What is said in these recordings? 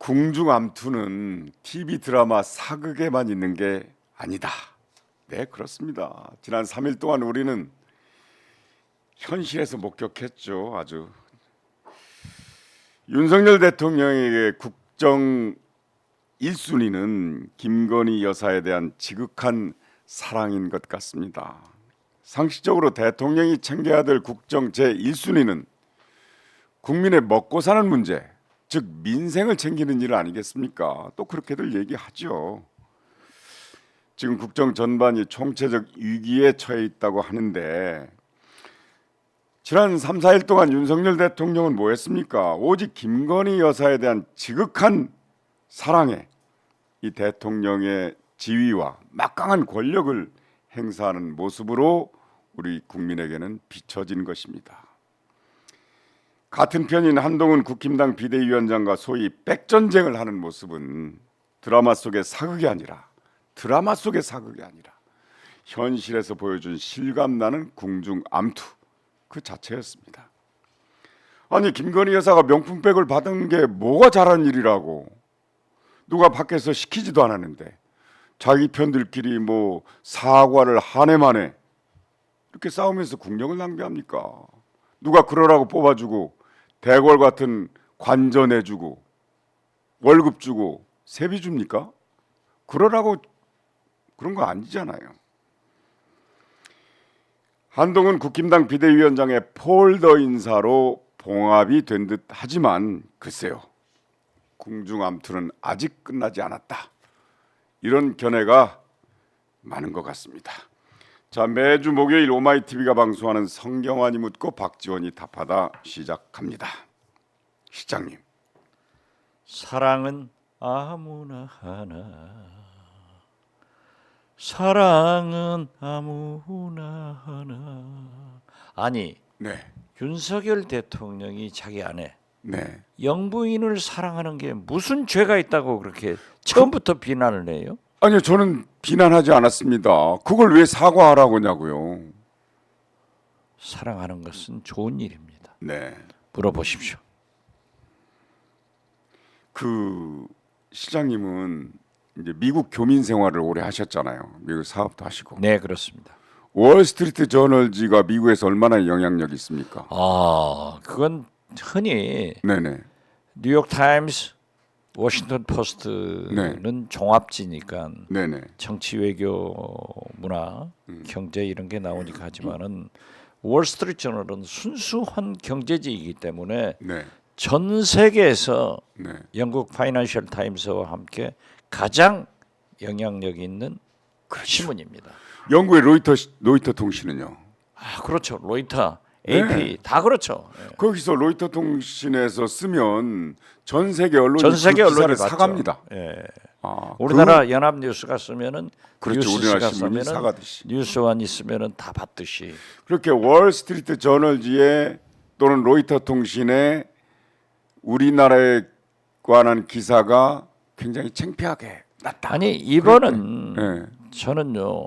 궁중암투는 TV 드라마 사극에만 있는 게 아니다. 네, 그렇습니다. 지난 3일 동안 우리는 현실에서 목격했죠. 아주 윤석열 대통령에게 국정 1순위는 김건희 여사에 대한 지극한 사랑인 것 같습니다. 상식적으로 대통령이 챙겨야 될 국정 제1순위는 국민의 먹고 사는 문제, 즉 민생을 챙기는 일 아니겠습니까? 또 그렇게들 얘기하죠. 지금 국정 전반이 총체적 위기에 처해 있다고 하는데 지난 3, 4일 동안 윤석열 대통령은 뭐 했습니까? 오직 김건희 여사에 대한 지극한 사랑에 이 대통령의 지위와 막강한 권력을 행사하는 모습으로 우리 국민에게는 비춰진 것입니다. 같은 편인 한동훈 국힘당 비대위원장과 소위 백전쟁을 하는 모습은 드라마 속의 사극이 아니라 현실에서 보여준 실감나는 궁중암투 그 자체였습니다. 아니, 김건희 여사가 명품백을 받은 게 뭐가 잘한 일이라고 누가 밖에서 시키지도 않았는데 자기 편들끼리 뭐 사과를 한 해만에 이렇게 싸우면서 국력을 낭비합니까? 누가 그러라고 뽑아주고 대궐 같은 관전 해주고 월급 주고 세비 줍니까? 그러라고 그런 거 아니잖아요. 한동훈 국힘당 비대위원장의 폴더 인사로 봉합이 된 듯 하지만 글쎄요, 궁중암투는 아직 끝나지 않았다. 이런 견해가 많은 것 같습니다. 자, 매주 목요일 오마이TV가 방송하는 성경환이 묻고 박지원이 답하다 시작합니다. 시장님. 사랑은 아무나 하나, 사랑은 아무나 하나. 아니, 네. 윤석열 대통령이 자기 아내 네. 영부인을 사랑하는 게 무슨 죄가 있다고 그렇게 처음부터 비난을 해요? 아니요, 저는 비난하지 않았습니다. 그걸 왜 사과하라고 하냐고요. 사랑하는 것은 좋은 일입니다. 네. 물어보십시오. 그 시장님은 이제 미국 교민 생활을 오래 하셨잖아요. 미국 사업도 하시고. 네, 그렇습니다. 월스트리트 저널지가 미국에서 얼마나 영향력이 있습니까? 그건 흔히 네네. 뉴욕 타임스, 워싱턴 포스트는 종합지니까 네네. 정치, 외교, 문화, 경제 이런 게 나오니까 하지만은 월스트리트 저널은 순수한 경제지이기 때문에 네. 전 세계에서 네. 영국 파이낸셜 타임스와 함께 가장 영향력 있는 신문입니다. 영국의 로이터 통신은요? 그렇죠. 로이터, 네. AP 다 그렇죠. 거기서 로이터 통신에서 쓰면 전 세계 언론이 전 세계 그 기사를 언론이 사갑니다. 예. 아, 우리나라 연합뉴스가 쓰면은 그렇죠. 우리나라 뉴스가 신문이 쓰면은 사가듯이. 뉴스원 있으면은 다 받듯이. 그렇게 월스트리트 저널지에 또는 로이터 통신에 우리나라에 관한 기사가 굉장히 창피하게 났다. 아니 이번은 네. 저는요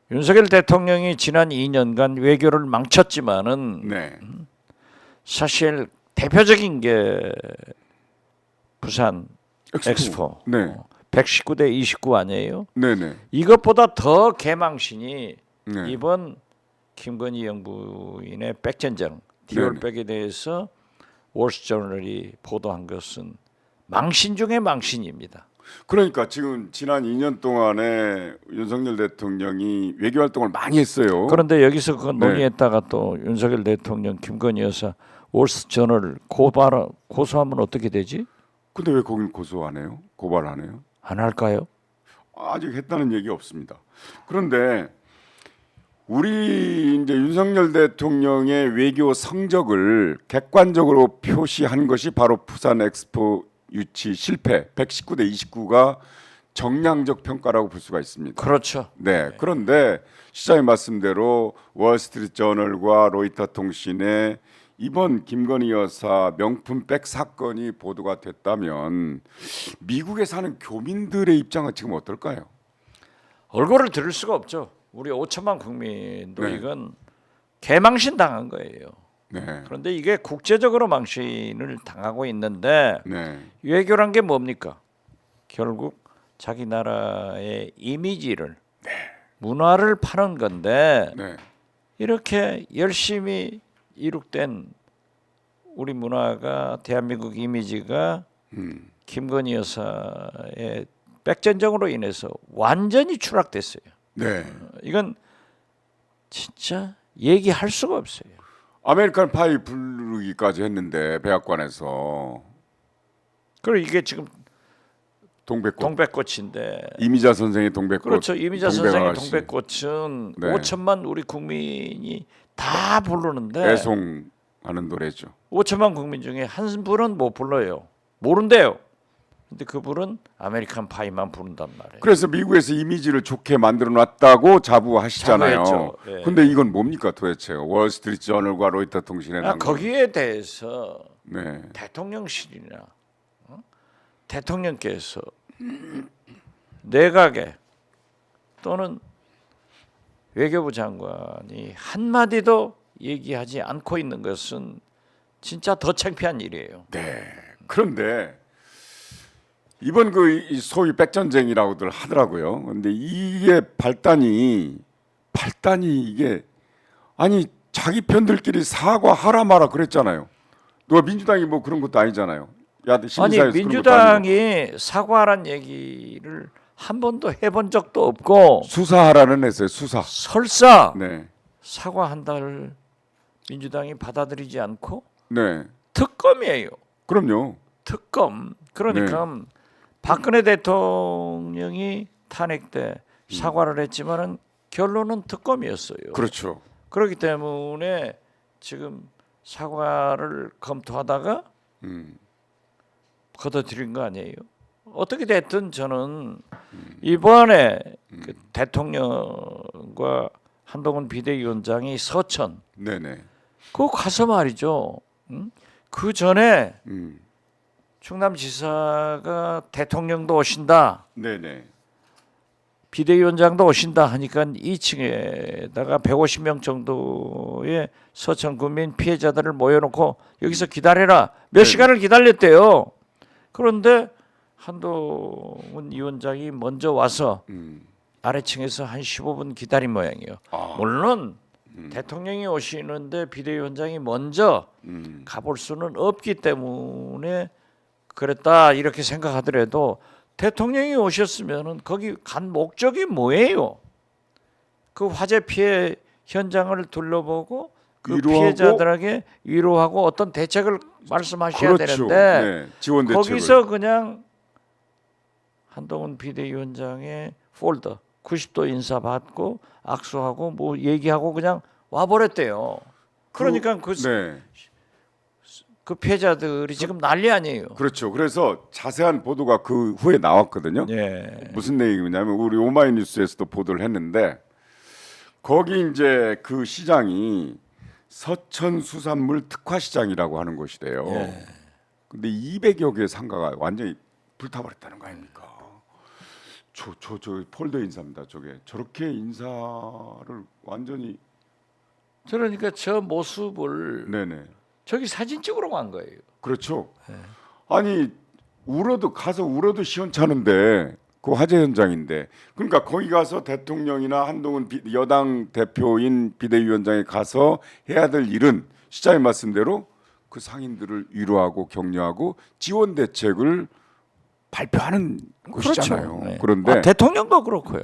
윤석열 대통령이 지난 2년간 외교를 망쳤지만은 네. 사실 대표적인 게 부산 엑스포. 네. 119대 29 아니에요? 네네. 이것보다 더 개망신이 네. 이번 김건희 영부인의 백전쟁 디올백에 대해서 월스트리트저널이 보도한 것은 망신 중의 망신입니다. 그러니까 지금 지난 2년 동안에 윤석열 대통령이 외교 활동을 많이 했어요. 그런데 여기서 그거 네. 논의했다가 또 윤석열 대통령 김건희 여사 월스트리트저널 고소하면 어떻게 되지? 근데 왜 거긴 고소 안 해요? 고발 안 해요? 안 할까요? 아직 했다는 얘기 없습니다. 그런데 우리 이제 윤석열 대통령의 외교 성적을 객관적으로 표시한 것이 바로 부산 엑스포 유치 실패 119대 29가 정량적 평가라고 볼 수가 있습니다. 그렇죠. 네. 그런데 시장의 말씀대로 월스트리트 저널과 로이터 통신에 이번 김건희 여사 명품백 사건이 보도가 됐다면 미국에 사는 교민들의 입장은 지금 어떨까요? 얼굴을 들을 수가 없죠. 우리 5천만 국민도 네. 이건 개망신 당한 거예요. 네. 그런데 이게 국제적으로 망신을 당하고 있는데 네. 외교란 게 뭡니까? 결국 자기 나라의 이미지를 문화를 파는 건데 네. 이렇게 열심히 이룩된 우리 문화가 대한민국 이미지가 김건희 여사의 백전정으로 인해서 완전히 추락됐어요. 네. 이건 진짜 얘기할 수가 없어요. 아메리칸 파이 부르기까지 했는데 백악관에서 그리고 이게 지금 동백꽃. 동백꽃인데 이미자 선생의 동백꽃. 그렇죠. 이미자 동백 선생의 아가씨. 동백꽃은 네. 5천만 우리 국민이 다 부르는데 애송하는 노래죠. 5천만 국민 중에 한 분은 못 불러요. 모른대요. 근데 그분은 아메리칸 파이만 부른단 말이에요. 그래서 미국에서 이미지를 좋게 만들어 놨다고 자부하시잖아요. 자부했죠. 예. 근데 이건 뭡니까 도대체? 월스트리트 저널과 로이터 통신에 난 거. 거기에 대해서 네. 대통령실이나 대통령께서 내각에 또는 외교부 장관이 한마디도 얘기하지 않고 있는 것은 진짜 더 창피한 일이에요. 네. 그런데 이번 그 소위 백전쟁이라고들 하더라고요. 근데 이게 발단이 이게 아니 자기 편들끼리 사과하라 마라 그랬잖아요. 누가 민주당이 뭐 그런 것도 아니잖아요. 야, 아니 시민사회에서 그런 것도 아니고. 민주당이 사과란 얘기를 한 번도 해본 적도 없고 수사하라는 했어요. 수사. 설사 네. 사과한다를 민주당이 받아들이지 않고 네. 특검이에요. 그럼요. 특검. 그러니까 박근혜 대통령이 탄핵 때 사과를 했지만은 결론은 특검이었어요. 그렇죠. 그렇기 때문에 지금 사과를 검토하다가 걷어들인 거 아니에요. 어떻게 됐든 저는 이번에 그 대통령과 한동훈 비대위원장이 서천 네네. 그거 가서 말이죠. 그 전에 음. 충남지사가 대통령도 오신다, 네네. 비대위원장도 오신다 하니까 2층에다가 150명 정도의 서천 군민 피해자들을 모여놓고 여기서 기다려라. 몇 시간을 기다렸대요. 그런데 한동훈 위원장이 먼저 와서 아래층에서 한 15분 기다린 모양이에요. 물론 대통령이 오시는데 비대위원장이 먼저 가볼 수는 없기 때문에 그랬다 이렇게 생각하더라도 대통령이 오셨으면은 거기 간 목적이 뭐예요? 그 화재 피해 현장을 둘러보고 그 위로하고, 피해자들에게 위로하고 어떤 대책을 말씀하셔야 그렇죠. 되는데 네. 지원 대책을. 거기서 그냥 한동훈 비대위원장의 폴더 90도 인사 받고 악수하고 뭐 얘기하고 그냥 와버렸대요. 그러니까 네. 그 피해자들이 지금 난리 아니에요. 그렇죠. 그래서 자세한 보도가 그 후에 나왔거든요. 예. 무슨 내용이냐면 우리 오마이뉴스에서도 보도를 했는데 거기 이제 그 시장이 서천 수산물 특화 시장이라고 하는 곳이래요. 예. 근데 200여 개의 상가가 완전히 불타버렸다는 거 아닙니까? 저 폴더 인사입니다. 저게 저렇게 인사를 완전히 그러니까 저 모습을 네네. 저기 사진 찍으러 간 거예요. 그렇죠. 아니 가서 울어도 시원찮은데 그 화재 현장인데 그러니까 거기 가서 대통령이나 한동훈 여당 대표인 비대위원장이 가서 해야 될 일은 시장의 말씀대로 그 상인들을 위로하고 격려하고 지원 대책을 발표하는 곳이잖아요. 그렇죠. 네. 그런데 대통령도 그렇고요.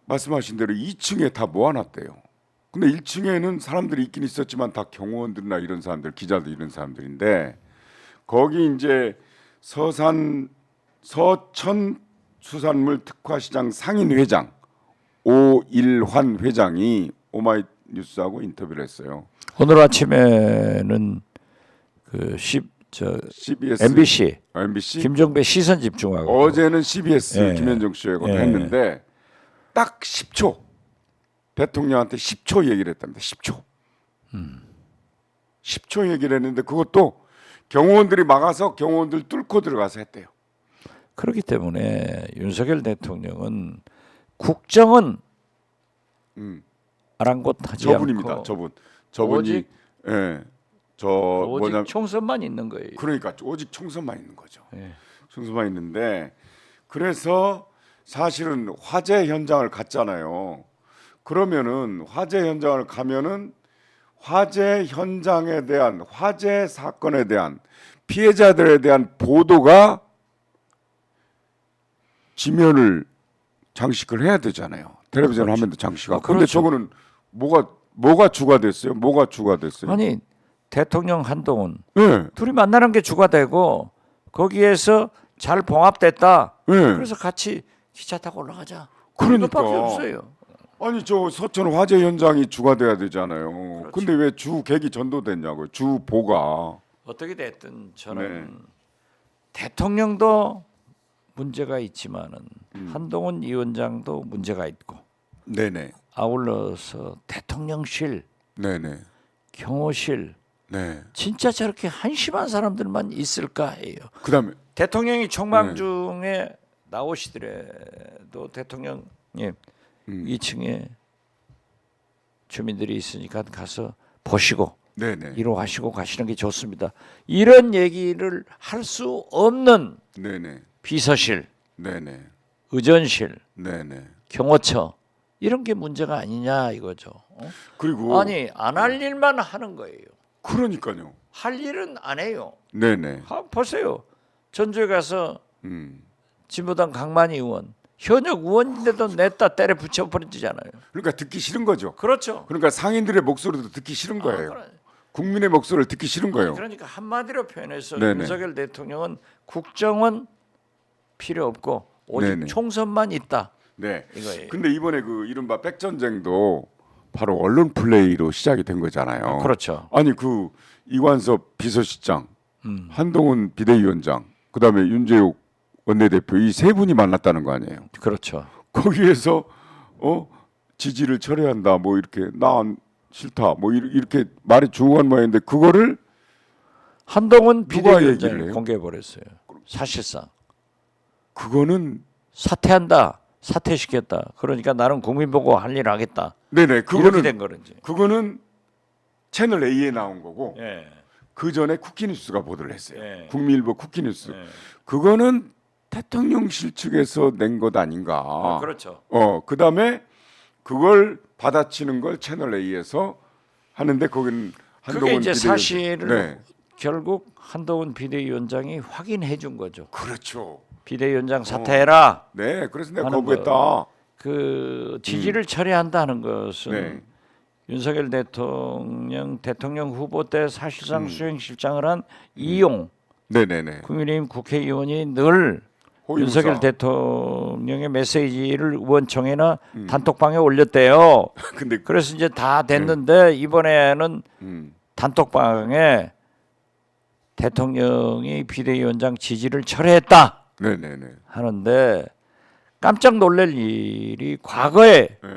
말씀하신 대로 2층에 다 모아놨대요. 근데 1층에는 사람들이 있긴 있었지만 다 경호원들이나 이런 사람들, 기자들 이런 사람들인데 거기 이제 서천 수산물 특화시장 상인 회장 오일환 회장이 오마이뉴스하고 인터뷰를 했어요. 오늘 아침에는 그 CBS, MBC 김종배 시선 집중하고 어제는 CBS 예. 김현정 씨하고 예. 했는데 딱 10초 대통령한테 10초 얘기를 했답니다. 10초. 10초 얘기를 했는데 그것도 경호원들이 막아서 경호원들 뚫고 들어가서 했대요. 그렇기 때문에 윤석열 대통령은 국정은 아랑곳하지 저분입니다. 않고 저분이 오직 예, 저 오직 뭐냐 총선만 있는 거예요. 그러니까 오직 총선만 있는 거죠. 예. 총선만 있는데 그래서 사실은 화재 현장을 갔잖아요. 그러면은 화재 현장을 가면은 화재 현장에 대한 화재 사건에 대한 피해자들에 대한 보도가 지면을 장식을 해야 되잖아요. 텔레비전 그렇죠. 화면도 장식하고. 그렇죠. 근데 저거는 뭐가 주가 됐어요? 뭐가 주가 됐어요? 아니 대통령 한동훈 예. 둘이 만나는 게 주가 되고 거기에서 잘 봉합됐다. 예. 그래서 같이 기차 타고 올라가자. 그러니까. 그것밖에 없어요. 아니 저 서천 화재 현장이 주가 돼야 되잖아요. 그렇죠. 근데 왜 주객이 전도됐냐고요? 주보가. 어떻게 됐든 저는 네. 대통령도 문제가 있지만은 한동훈 위원장도 문제가 있고 네네. 아울러서 대통령실, 네네. 경호실 네. 진짜 저렇게 한심한 사람들만 있을까 해요. 그다음에 대통령이 총망 네. 중에 나오시더라도 대통령님 2층에 주민들이 있으니까 가서 보시고 네네. 위로하시고 가시는 게 좋습니다. 이런 얘기를 할 수 없는 네네. 비서실, 네네. 의전실, 네네. 경호처 이런 게 문제가 아니냐 이거죠. 그리고 아니 안 할 일만 하는 거예요. 그러니까요. 할 일은 안 해요. 네네. 보세요. 전주에 가서 음. 진보당 강만희 의원 현역 의원인데도 냈다 때려 붙여버리잖아요. 그러니까 듣기 싫은 거죠. 그렇죠. 그러니까 상인들의 목소리도 듣기 싫은 거예요. 그래. 국민의 목소리를 듣기 싫은 거예요. 그러니까 한마디로 표현해서 네네. 윤석열 대통령은 국정은 필요 없고 오직 네네. 총선만 있다. 네. 이거예요. 근데 이번에 그 이른바 백전쟁도 바로 언론 플레이로 시작이 된 거잖아요. 그렇죠. 아니 그 이관섭 비서실장, 한동훈 비대위원장, 그다음에 윤재욱 원내대표 이 세 분이 만났다는 거 아니에요. 그렇죠. 거기에서 지지를 철회한다 뭐 이렇게 나 싫다 뭐 이렇게 말이 중요한 모양인데 그거를 한동훈 누가 얘기를 비대위원장을 해요? 공개해 버렸어요. 사실상 그거는 사퇴한다, 사퇴시켰다. 그러니까 나는 국민 보고 할 일 하겠다. 네네 이렇게 된 거는지. 그거는 채널 A에 나온 거고 예. 그 전에 쿠키뉴스가 보도를 했어요. 예. 국민일보 쿠키뉴스. 예. 그거는 대통령실 측에서 낸 것 아닌가. 그렇죠. 그다음에 그걸 받아치는 걸 채널 A에서 하는데 거기는 그게 한동훈 이제 비대위원장. 사실을 네. 결국 한동훈 비대위원장이 확인해 준 거죠. 그렇죠. 비대위원장 사퇴해라. 네, 그래서 내가 하는 거부했다. 그 지지를 철회한다는 것은 네. 윤석열 대통령 후보 때 사실상 수행실장을 한 이용 네네네. 국민의힘 국회의원이 늘 호위무사. 윤석열 대통령의 메시지를 의원총회나 단톡방에 올렸대요. 근데 그래서 이제 다 됐는데 이번에는 단톡방에 대통령이 비대위원장 지지를 철회했다 네네네. 하는데 깜짝 놀랄 일이 과거에 네.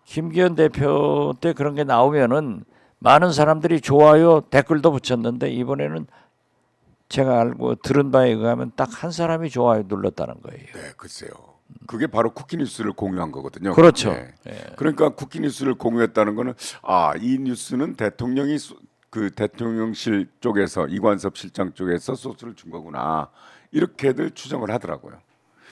김기현 대표 때 그런 게 나오면은 많은 사람들이 좋아요 댓글도 붙였는데 이번에는 제가 알고 들은 바에 의하면 딱 한 사람이 좋아요 눌렀다는 거예요. 네, 글쎄요. 그게 바로 쿠키뉴스를 공유한 거거든요. 그렇죠. 네. 예. 그러니까 쿠키뉴스를 공유했다는 거는 이 뉴스는 대통령이 그 대통령실 쪽에서 이관섭 실장 쪽에서 소스를 준 거구나 이렇게들 추정을 하더라고요.